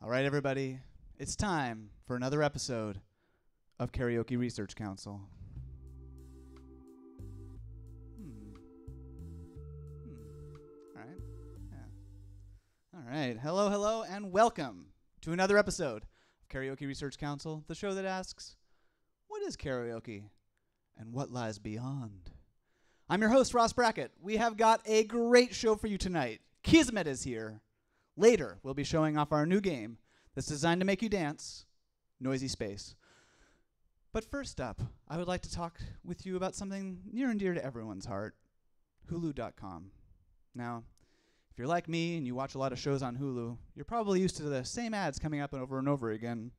All right, everybody, it's time for another episode of Karaoke Research Council. All right. Yeah. All right. Hello, and welcome to another episode of Karaoke Research Council, the show that asks, what is karaoke and what lies beyond? I'm your host, Ross Brackett. We have got a great show for you tonight. KizMet is here. Later, we'll be showing off our new game that's designed to make you dance, Noisey Space. But first up, I would like to talk with you about something near and dear to everyone's heart, Hulu.com. Now, if you're like me and you watch a lot of shows on Hulu, you're probably used to the same ads coming up over and over again.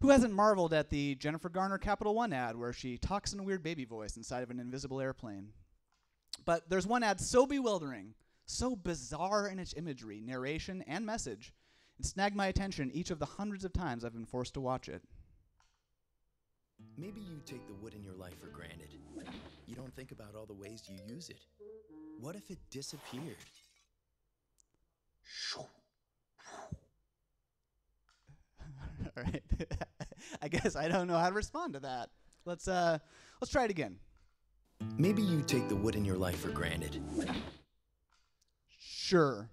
Who hasn't marveled at the Jennifer Garner Capital One ad where she talks in a weird baby voice inside of an invisible airplane? But there's one ad so bewildering, so bizarre in its imagery, narration, and message, it snagged my attention each of the hundreds of times I've been forced to watch it. Maybe you take the wood in your life for granted. You don't think about all the ways you use it. What if it disappeared? All right. I guess I don't know how to respond to that. Let's try it again. Maybe you take the wood in your life for granted. Sure.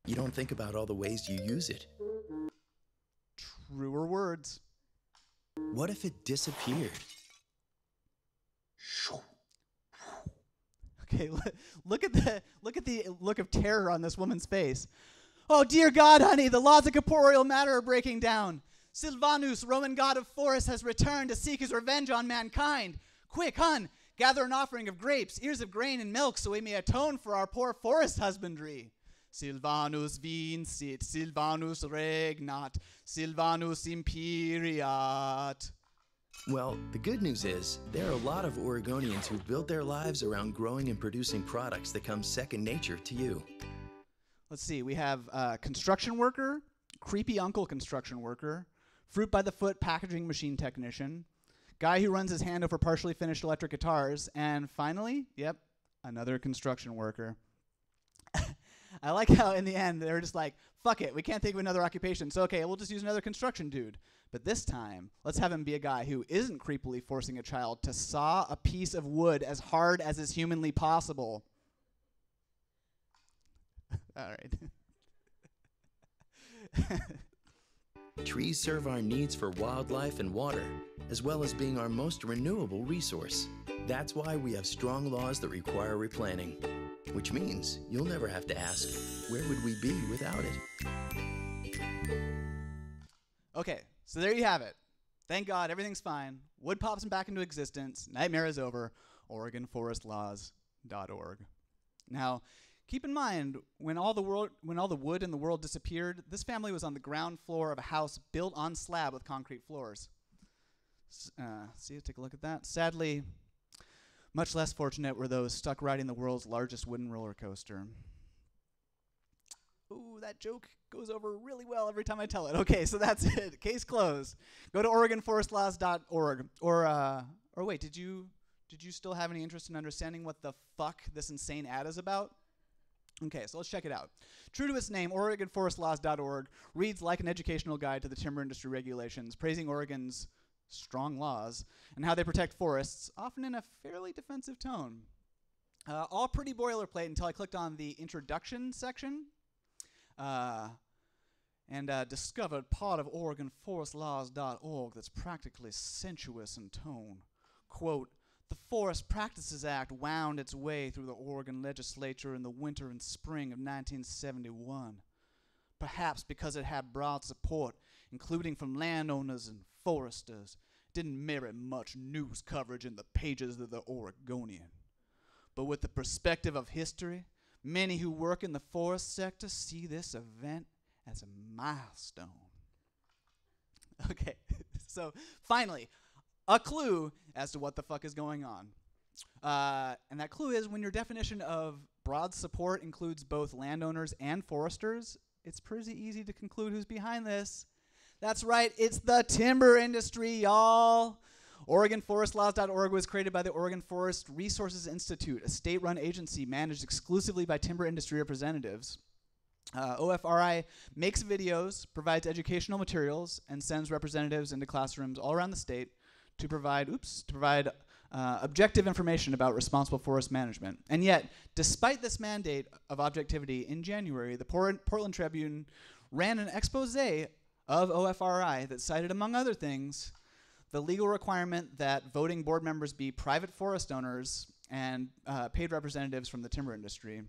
You don't think about all the ways you use it. Truer words. What if it disappeared? Okay, look at the look of terror on this woman's face. Oh dear God, honey, the laws of corporeal matter are breaking down. Silvanus, Roman god of forests, has returned to seek his revenge on mankind. Quick, hun, gather an offering of grapes, ears of grain, and milk, so we may atone for our poor forest husbandry. Silvanus vincit, Silvanus regnat, Silvanus imperiat. Well, the good news is there are a lot of Oregonians who built their lives around growing and producing products that come second nature to you. Let's see, we have construction worker, creepy uncle construction worker, fruit by the foot packaging machine technician, guy who runs his hand over partially finished electric guitars, and finally, yep, another construction worker. I like how in the end they were just like, fuck it, we can't think of another occupation, so okay, we'll just use another construction dude. But this time, let's have him be a guy who isn't creepily forcing a child to saw a piece of wood as hard as is humanly possible. All right. Trees serve our needs for wildlife and water, as well as being our most renewable resource. That's why we have strong laws that require replanting, which means you'll never have to ask, where would we be without it? Okay, so there you have it. Thank God, everything's fine. Wood pops back into existence. Nightmare is over. OregonForestLaws.org. Now, keep in mind, when all the wood in the world disappeared, this family was on the ground floor of a house built on slab with concrete floors. Take a look at that. Sadly, much less fortunate were those stuck riding the world's largest wooden roller coaster. Ooh, that joke goes over really well every time I tell it. Okay, so that's it. Case closed. Go to OregonForestLaws.org. Or wait, did you still have any interest in understanding what the fuck this insane ad is about? Okay, so let's check it out. True to its name, OregonForestLaws.org reads like an educational guide to the timber industry regulations, praising Oregon's strong laws and how they protect forests, often in a fairly defensive tone. All pretty boilerplate until I clicked on the introduction section and discovered part of OregonForestLaws.org that's practically sensuous in tone. Quote, "The Forest Practices Act wound its way through the Oregon legislature in the winter and spring of 1971, perhaps because it had broad support, including from landowners and foresters. It didn't merit much news coverage in the pages of the Oregonian. But with the perspective of history, many who work in the forest sector see this event as a milestone." Okay, so finally, a clue as to what the fuck is going on. And that clue is when your definition of broad support includes both landowners and foresters, it's pretty easy to conclude who's behind this. That's right, it's the timber industry, y'all. OregonForestLaws.org was created by the Oregon Forest Resources Institute, a state-run agency managed exclusively by timber industry representatives. OFRI makes videos, provides educational materials, and sends representatives into classrooms all around the state to provide objective information about responsible forest management. And yet, despite this mandate of objectivity, in January, the Portland Tribune ran an expose of OFRI that cited, among other things, the legal requirement that voting board members be private forest owners and paid representatives from the timber industry.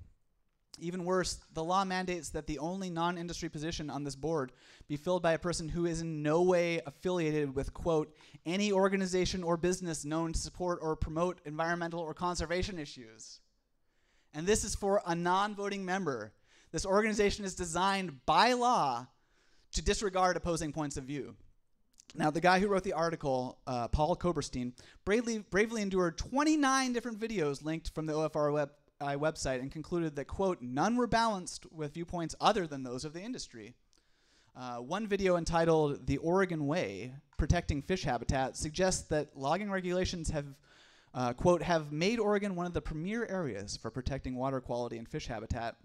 Even worse, the law mandates that the only non-industry position on this board be filled by a person who is in no way affiliated with, quote, any organization or business known to support or promote environmental or conservation issues. And this is for a non-voting member. This organization is designed by law to disregard opposing points of view. Now, the guy who wrote the article, Paul Koberstein, bravely endured 29 different videos linked from the OFR website and concluded that, quote, none were balanced with viewpoints other than those of the industry. One video entitled The Oregon Way, Protecting Fish Habitat, suggests that logging regulations have, quote, have made Oregon one of the premier areas for protecting water quality and fish habitat.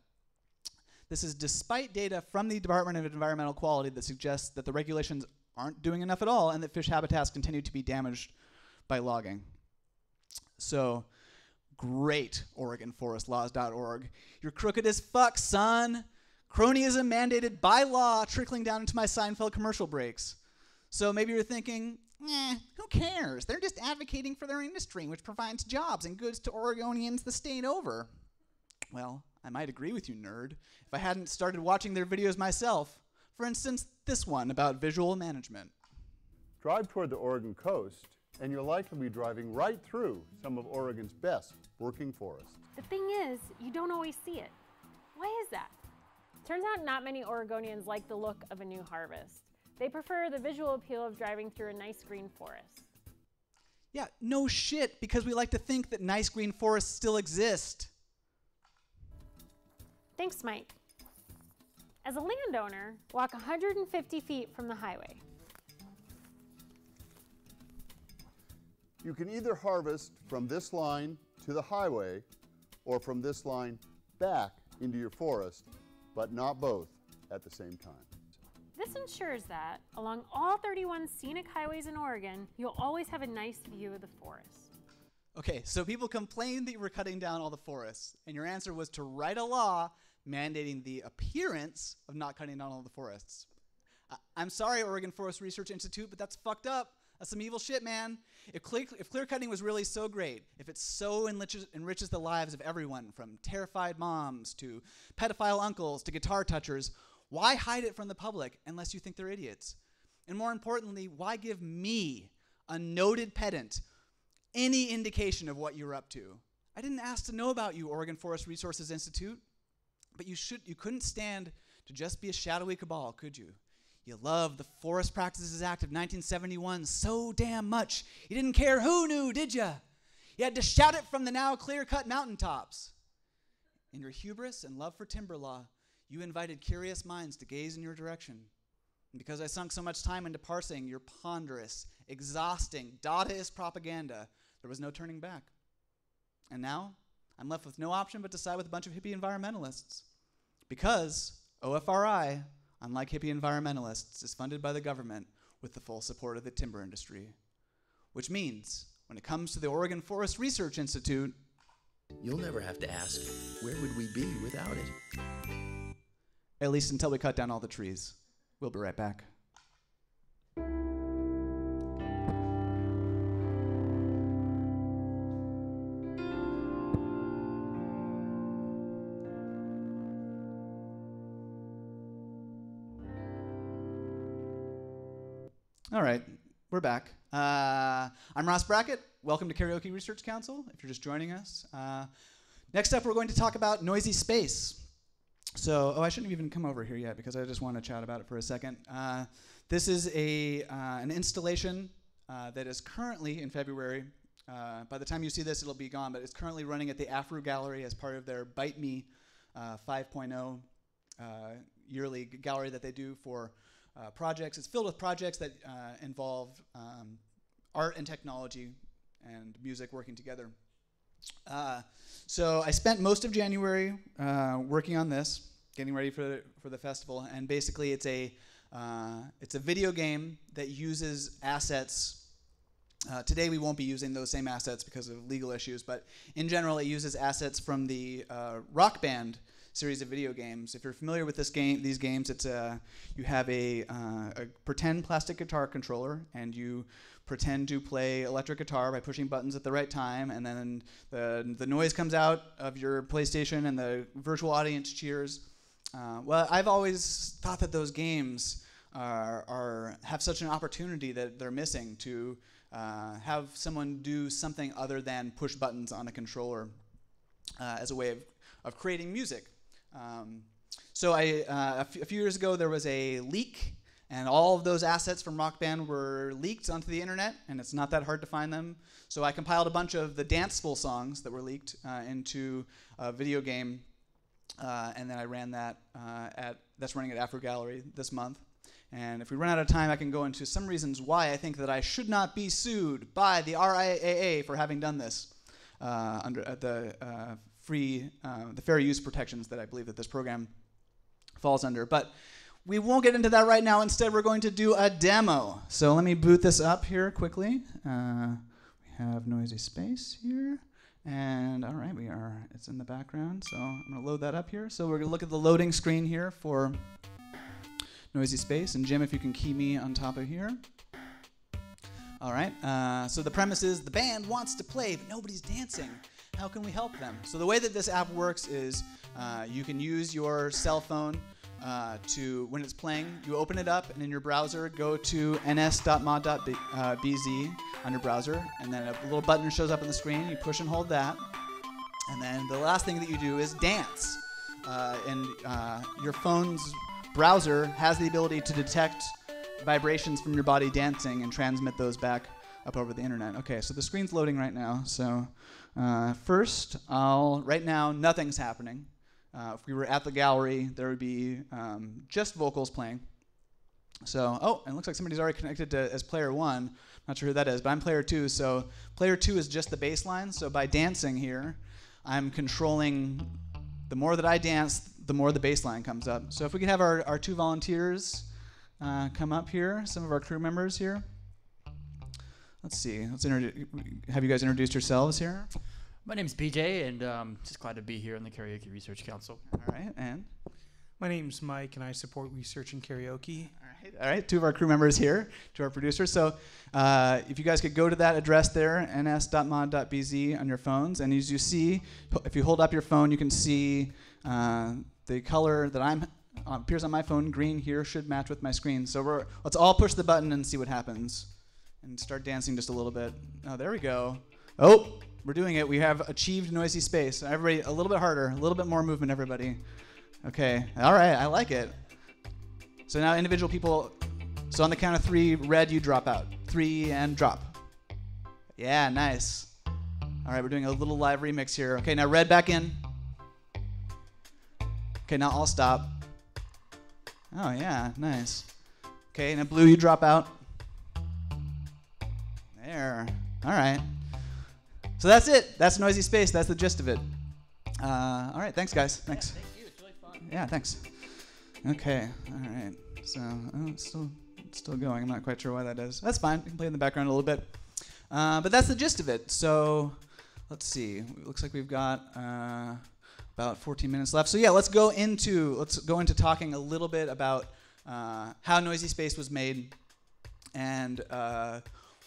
This is despite data from the Department of Environmental Quality that suggests that the regulations aren't doing enough at all and that fish habitats continue to be damaged by logging. So, great, OregonForestLaws.org. You're crooked as fuck, son. Cronyism mandated by law trickling down into my Seinfeld commercial breaks. So maybe you're thinking, who cares? They're just advocating for their industry, which provides jobs and goods to Oregonians the state over. Well, I might agree with you, nerd, if I hadn't started watching their videos myself. For instance, this one about visual management. Drive toward the Oregon coast, and you'll likely be driving right through some of Oregon's best working forests. The thing is, you don't always see it. Why is that? Turns out not many Oregonians like the look of a new harvest. They prefer the visual appeal of driving through a nice green forest. Yeah, no shit, because we like to think that nice green forests still exist. Thanks, Mike. As a landowner, walk 150 feet from the highway. You can either harvest from this line to the highway or from this line back into your forest, but not both at the same time. This ensures that, along all 31 scenic highways in Oregon, you'll always have a nice view of the forest. Okay, so people complained that you were cutting down all the forests, and your answer was to write a law mandating the appearance of not cutting down all the forests. I'm sorry, Oregon Forest Research Institute, but that's fucked up. That's some evil shit, man. If clear cutting was really so great, if it so enriches the lives of everyone, from terrified moms to pedophile uncles to guitar touchers, why hide it from the public unless you think they're idiots? And more importantly, why give me, a noted pedant, any indication of what you're up to? I didn't ask to know about you, Oregon Forest Resources Institute, but you couldn't stand to just be a shadowy cabal, could you? You loved the Forest Practices Act of 1971 so damn much, you didn't care who knew, did you? You had to shout it from the now clear-cut mountaintops. In your hubris and love for timber law, you invited curious minds to gaze in your direction. And because I sunk so much time into parsing your ponderous, exhausting, Dadaist propaganda, there was no turning back. And now, I'm left with no option but to side with a bunch of hippie environmentalists. Because OFRI, unlike hippie environmentalists, is funded by the government with the full support of the timber industry. Which means, when it comes to the Oregon Forest Research Institute, You'll never have to ask, where would we be without it? at least until we cut down all the trees. We'll be right back. All right, we're back. I'm Ross Brackett. Welcome to Karaoke Research Council, if you're just joining us. Next up, we're going to talk about noisey space. So, I shouldn't have even come over here yet because I just want to chat about it for a second. This is an installation that is currently in February. By the time you see this, it'll be gone, but it's currently running at the Afro Gallery as part of their Bite Me 5.0 yearly gallery that they do for projects. It's filled with projects that involve art and technology and music working together. So I spent most of January working on this. getting ready for the festival, and basically it's a video game that uses assets. Today we won't be using those same assets because of legal issues, but in general it uses assets from the Rock Band series of video games. If you're familiar with these games, it's you have a pretend plastic guitar controller, and you pretend to play electric guitar by pushing buttons at the right time, and then the noise comes out of your PlayStation and the virtual audience cheers. Well, I've always thought that those games have such an opportunity that they're missing to have someone do something other than push buttons on a controller as a way of creating music. So a few years ago there was a leak, and all of those assets from Rock Band were leaked onto the internet, and it's not that hard to find them. So I compiled a bunch of the danceable songs that were leaked into a video game, and then I ran that that's running at Afro Gallery this month. And if we run out of time, I can go into some reasons why I think that I should not be sued by the RIAA for having done this under the fair use protections that I believe that this program falls under. But we won't get into that right now. Instead, we're going to do a demo. So let me boot this up here quickly. We have Noisy Space here. And all right, it's in the background. So I'm going to load that up here. So we're going to look at the loading screen here for Noisy Space. And Jim, if you can key me on top of here. All right, so the premise is the band wants to play, but nobody's dancing. How can we help them? So the way that this app works is you can use your cell phone when it's playing, you open it up, and in your browser, go to ns.mod.bz on your browser, and then a little button shows up on the screen. You push and hold that, and then the last thing that you do is dance. And your phone's browser has the ability to detect vibrations from your body dancing and transmit those back up over the internet. Okay, so the screen's loading right now. So first, right now, nothing's happening. If we were at the gallery, there would be just vocals playing. So, and it looks like somebody's already connected as player 1. Not sure who that is, but I'm player 2. So player 2 is just the bass line. So by dancing here, I'm controlling, the more that I dance, the more the bass line comes up. So if we could have our 2 volunteers come up here, some of our crew members here. Let's see. Let's have you guys introduce yourselves here. My name's BJ, and just glad to be here on the Karaoke Research Council. All right, and? My name's Mike, and I support research in karaoke. All right, 2 of our crew members here, 2 of our producers. So if you guys could go to that address there, ns.mod.bz on your phones, and as you see, if you hold up your phone, you can see the color that appears on my phone, green here, should match with my screen. So let's all push the button and see what happens, and start dancing just a little bit. Oh, there we go. Oh, we're doing it. We have achieved Noisy Space. Everybody, a little bit harder, a little bit more movement, everybody. Okay, all right, I like it. So now individual people, so on the count of 3, red, you drop out. 3 and drop. Yeah, nice. All right, we're doing a little live remix here. Okay, now red back in. Okay, now I'll stop. Oh yeah, nice. Okay, now blue, you drop out. There, all right. So that's it. That's Noisy Space. That's the gist of it. All right. Thanks, guys. Thanks. Yeah, thank you. It's really fun. Yeah, thanks. Okay. All right. So it's still going. I'm not quite sure why that is. That's fine. We can play in the background a little bit. But that's the gist of it. So let's see. It looks like we've got about 14 minutes left. So yeah, let's go into talking a little bit about how Noisy Space was made and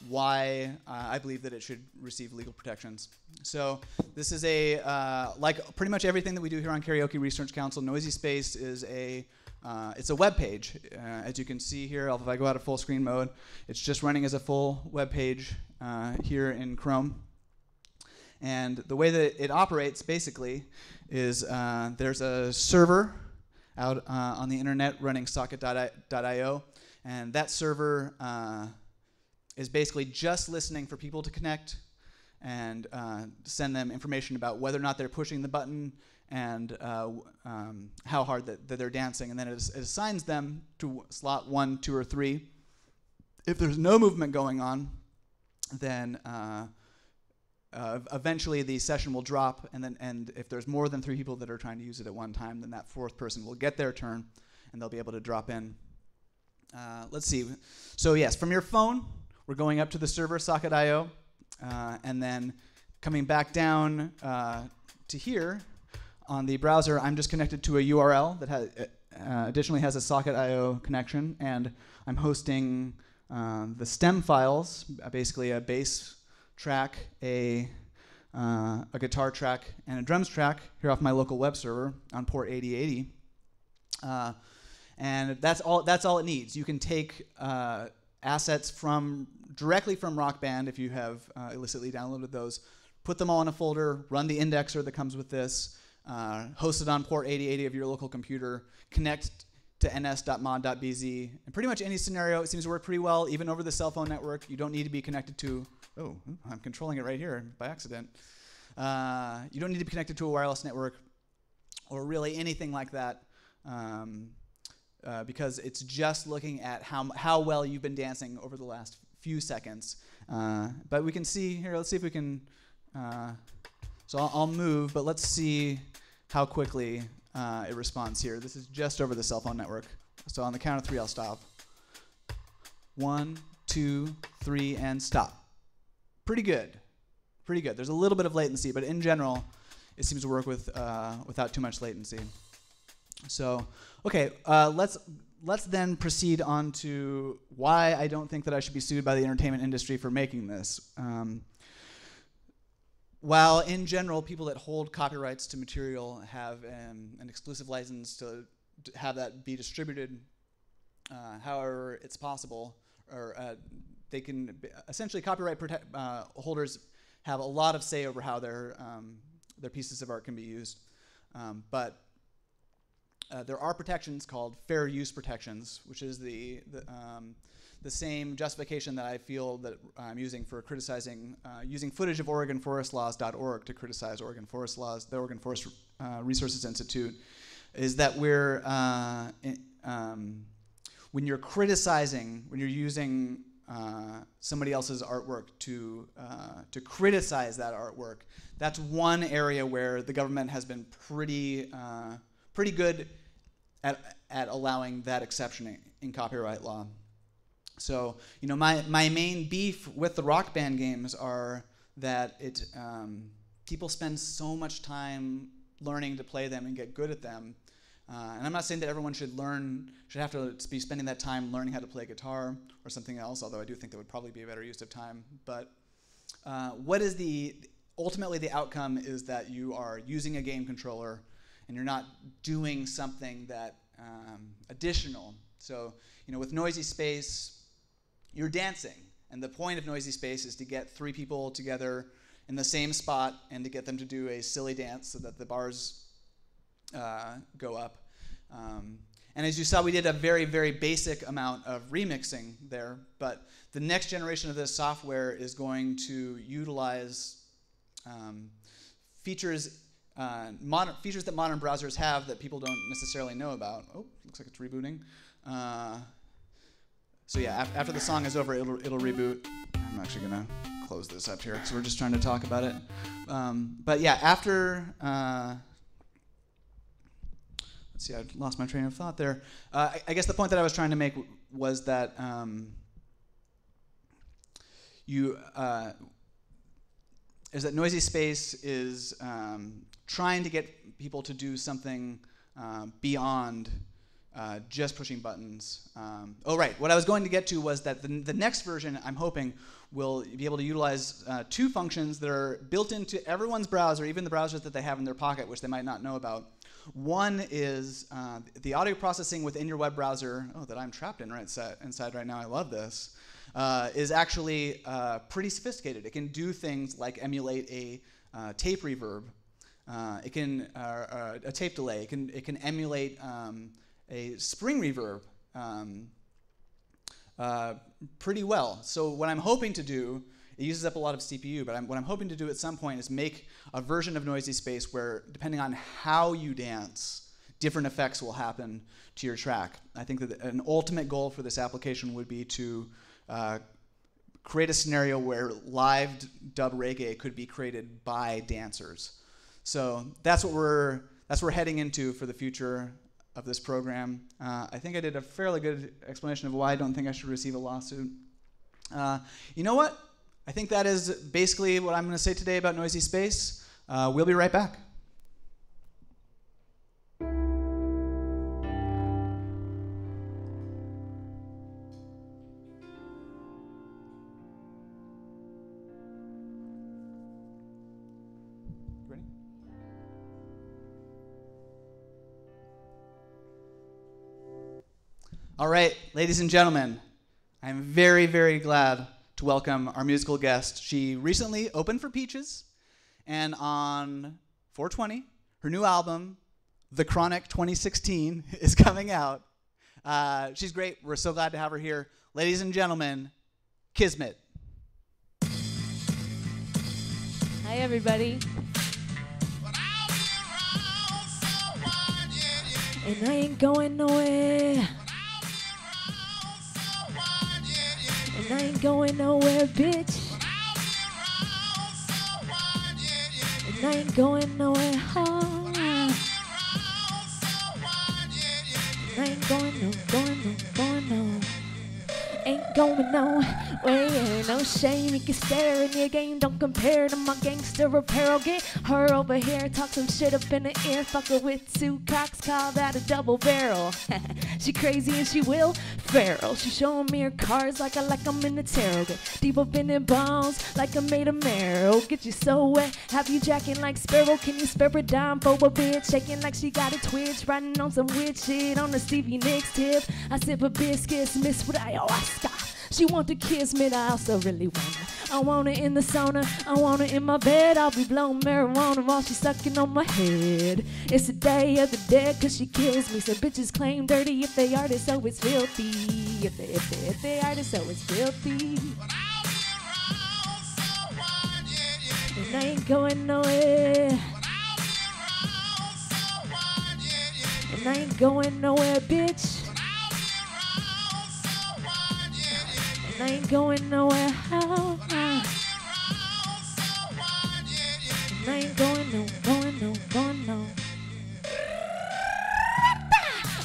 why I believe that it should receive legal protections. So this is like pretty much everything that we do here on Karaoke Research Council, Noisy Space is it's a web page. As you can see here, if I go out of full screen mode, it's just running as a full web page here in Chrome. And the way that it operates basically is there's a server out on the internet running socket.io, and that server is basically just listening for people to connect and send them information about whether or not they're pushing the button and how hard that they're dancing. And then it assigns them to slot 1, 2, or 3. If there's no movement going on, then eventually the session will drop, and if there's more than 3 people that are trying to use it at one time, then that 4th person will get their turn, and they'll be able to drop in. Let's see. So yes, from your phone, we're going up to the server socket.io, and then coming back down to here on the browser, I'm just connected to a URL that additionally has a socket.io connection, and I'm hosting the stem files, basically a bass track, a guitar track, and a drums track here off my local web server on port 8080. And that's all it needs. You can take assets directly from Rock Band if you have illicitly downloaded those, put them all in a folder, run the indexer that comes with this, host it on port 8080 of your local computer, connect to ns.mod.bz. In pretty much any scenario, it seems to work pretty well, even over the cell phone network. You don't need to be connected to, oh, I'm controlling it right here by accident. You don't need to be connected to a wireless network or really anything like that, because it's just looking at how well you've been dancing over the last few seconds. But we can see here, let's see if we can, so I'll move, but let's see how quickly it responds here. This is just over the cell phone network. So on the count of 3, I'll stop. 1, 2, 3, and stop. Pretty good. Pretty good. There's a little bit of latency, but in general, it seems to work without too much latency. So, okay, let's then proceed on to why I don't think that I should be sued by the entertainment industry for making this. While in general, people that hold copyrights to material have an exclusive license to have that be distributed however it's possible, or they can essentially copyright holders have a lot of say over how their pieces of art can be used. But there are protections called fair use protections, which is the same justification that I feel that I'm using for criticizing, using footage of OregonForestLaws.org to criticize Oregon Forest Laws, the Oregon Forest Resources Institute, is that when you're criticizing, when you're using somebody else's artwork to criticize that artwork, that's one area where the government has been pretty good at allowing that exception in copyright law. So, my main beef with the Rock Band games are that people spend so much time learning to play them and get good at them. And I'm not saying that everyone should have to be spending that time learning how to play guitar or something else, although I do think that would probably be a better use of time. But ultimately the outcome is that you are using a game controller and you're not doing something that additional. So, with noisey.space, you're dancing, and the point of noisey.space is to get 3 people together in the same spot and to get them to do a silly dance so that the bars go up. And as you saw, we did a very, very basic amount of remixing there, but the next generation of this software is going to utilize features that modern browsers have that people don't necessarily know about. Oh, looks like it's rebooting. So yeah, after the song is over, it'll reboot. I'm actually gonna close this up here because we're just trying to talk about it. But yeah, after let's see, I lost my train of thought there. I guess the point that I was trying to make was that noisey.space is trying to get people to do something beyond just pushing buttons. Right. What I was going to get to was that the next version, I'm hoping, will be able to utilize 2 functions that are built into everyone's browser, even the browsers that they have in their pocket, which they might not know about. One is the audio processing within your web browser, that I'm trapped in inside right now. I love this. Is actually pretty sophisticated. It can do things like emulate a tape reverb. It can a tape delay. It can emulate a spring reverb pretty well. So what I'm hoping to do, it uses up a lot of CPU, but what I'm hoping to do at some point is make a version of noisey.space where, depending on how you dance, different effects will happen to your track. I think that an ultimate goal for this application would be to create a scenario where live dub reggae could be created by dancers. So that's what we're heading into for the future of this program. I think I did a fairly good explanation of why I don't think I should receive a lawsuit. You know what? I think that is basically what I'm going to say today about Noisy Space. We'll be right back. Ready? All right, ladies and gentlemen, I'm very, very glad to welcome our musical guest. She recently opened for Peaches, and on 4/20, her new album, The Chronic 2016, is coming out. She's great. We're so glad to have her here. Ladies and gentlemen, KizMet. Hi, everybody. And I ain't going nowhere. And I ain't going nowhere, bitch. And I ain't going nowhere, home. And I ain't going no. Ain't going nowhere, no shame. You can stare in your game, don't compare to my gangster apparel. Get her over here, talk some shit up in the ear. Fuck her with two cocks, call that a double barrel. She crazy and she will feral. She showing me her cards like I'm in the tarot. Get deep up in the bones like I'm made of marrow. Get you so wet, have you jacking like Sparrow. Can you spare a dime for a bitch? Shaking like she got a twitch, riding on some weird shit on the Stevie Nicks tip. I sip a biscuits, miss with ayahuasca. She want the KizMet, I also really want her. I want her in the sauna, I want her in my bed. I'll be blowing marijuana while she's sucking on my head. It's the day of the dead, cause she kills me. So bitches claim dirty if they artists, so it's filthy. If they artists, so it's filthy. And I ain't going nowhere. And I ain't going nowhere, bitch. And I ain't going nowhere, how? And I ain't going no.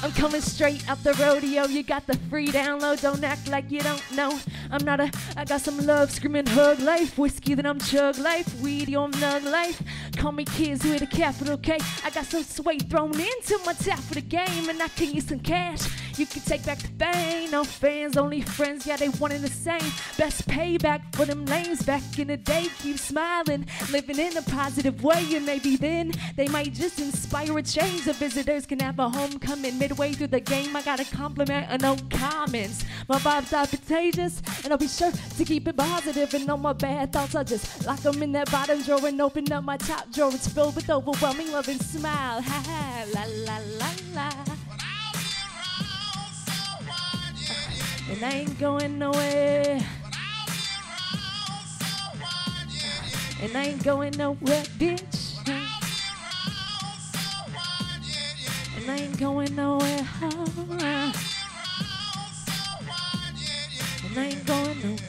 I'm coming straight out the rodeo. You got the free download, don't act like you don't know. I got some love, screaming hug life. Whiskey that I'm chug life, weed on nug life. Call me Kiz with a capital K. I got some sway thrown into my tap for the game, and I can use some cash. You can take back the fame. No fans, only friends, yeah, they one and the same. Best payback for them lames back in the day. Keep smiling, living in a positive way, and maybe then they might just inspire a change. The visitors can have a homecoming midway through the game. I got a compliment and no comments. My vibes are contagious, and I'll be sure to keep it positive. And all my bad thoughts, I just lock them in that bottom drawer and open up my top drawer. It's filled with overwhelming love and smile. Ha ha, la la la la. And I ain't going nowhere. And I ain't going nowhere, bitch. And I ain't going nowhere. And I ain't going no.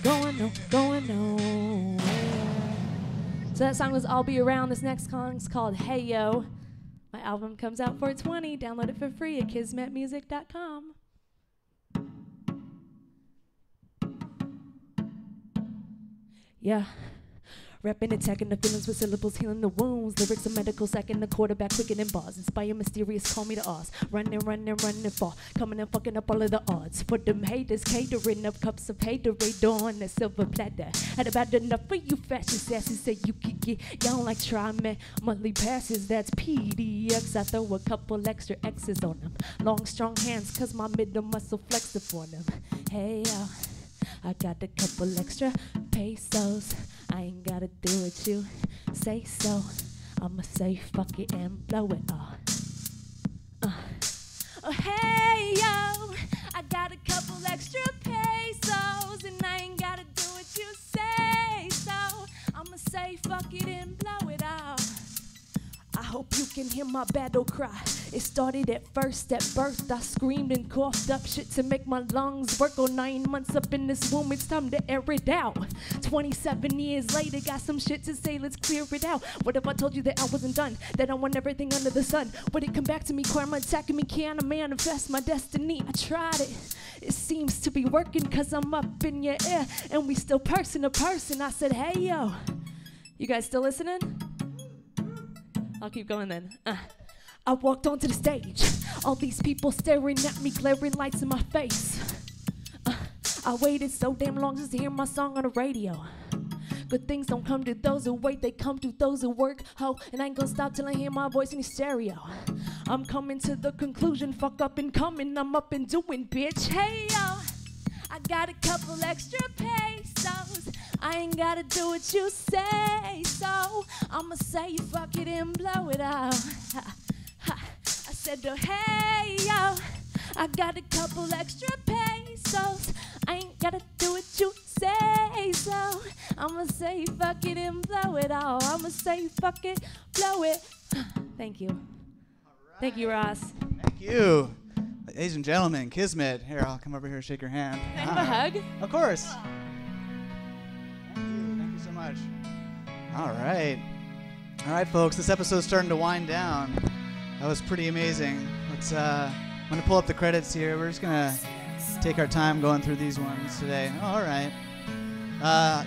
So that song was I'll Be Around. This next song's called Hey Yo. My album comes out 4/20. Download it for free at KizMetmusic.com. Yeah. Rapping, attacking the feelings with syllables, healing the wounds. Lyrics are medical, sacking the quarterback, quicker than bars. Inspire mysterious, call me the Oz. Running far, coming and fucking up all of the odds. For them haters, catering up cups of haterade on a silver platter. Had about enough for you fashion sassy, say you could get. Y'all like try me, monthly passes, that's PDX. I throw a couple extra X's on them. Long, strong hands, cause my middle muscle flexed for them. Hey, I got a couple extra pesos. I ain't gotta do what you say so. I'ma say fuck it and blow it all. Oh hey yo, I got a couple extra pesos, and I ain't gotta do what you say so. I'ma say fuck it and blow it all. I hope you can hear my battle cry. It started at first, at birth I screamed and coughed up shit to make my lungs work. Oh, 9 months up in this womb, it's time to air it out. 27 years later, got some shit to say, let's clear it out. What if I told you that I wasn't done, that I want everything under the sun? Would it come back to me, karma attacking me, can I manifest my destiny? I tried it, it seems to be working, cause I'm up in your ear, and we still person to person. I said, hey yo, you guys still listening? I'll keep going then. I walked onto the stage, all these people staring at me, glaring lights in my face. I waited so damn long just to hear my song on the radio. Good things don't come to those who wait, they come to those who work. Ho, and I ain't gonna stop till I hear my voice in the stereo. I'm coming to the conclusion, fuck up and coming, I'm up and doing, bitch. Hey yo, I got a couple extra pesos. I ain't gotta do what you say, so I'ma say fuck it and blow it out. I said, oh, hey yo, I got a couple extra pesos. I ain't gotta do what you say, so I'ma say fuck it and blow it all. I'ma say fuck it, blow it. Thank you. Right. Thank you, Ross. Thank you. Ladies and gentlemen, KizMet. Here, I'll come over here and shake your hand. Can I have a hug? Of course. Thank you so much. All right. All right, folks, this episode's starting to wind down. That was pretty amazing. I'm going to pull up the credits here. We're just going to take our time going through these ones today. Oh, all right.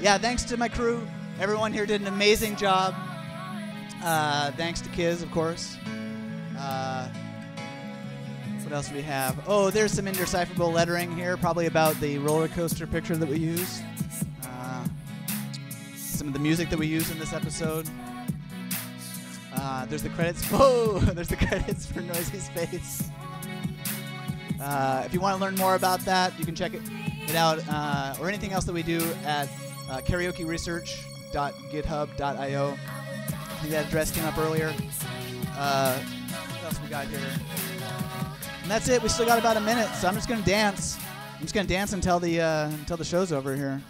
Yeah, thanks to my crew. Everyone here did an amazing job. Thanks to Kiz, of course. What else do we have? Oh, there's some indecipherable lettering here, probably about the roller coaster picture that we used. Some of the music that we used in this episode. There's the credits. Whoa! There's the credits for noisey.space. If you want to learn more about that, you can check it out, or anything else that we do at karaokeresearch.github.io. I think that address came up earlier. What else we got here? And that's it. We still got about a minute, so I'm just gonna dance. I'm just gonna dance until the show's over here.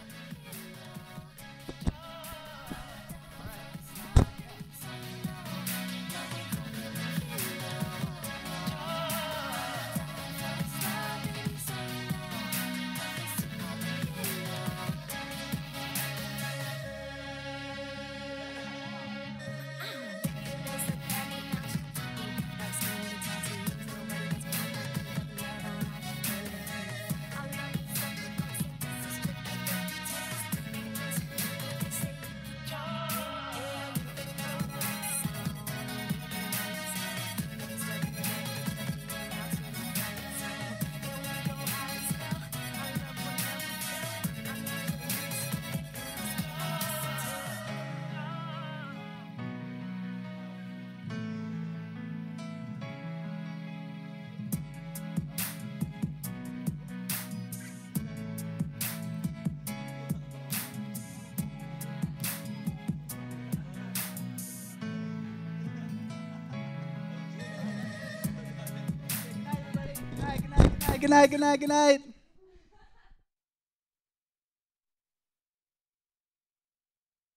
Good night, good night, good night.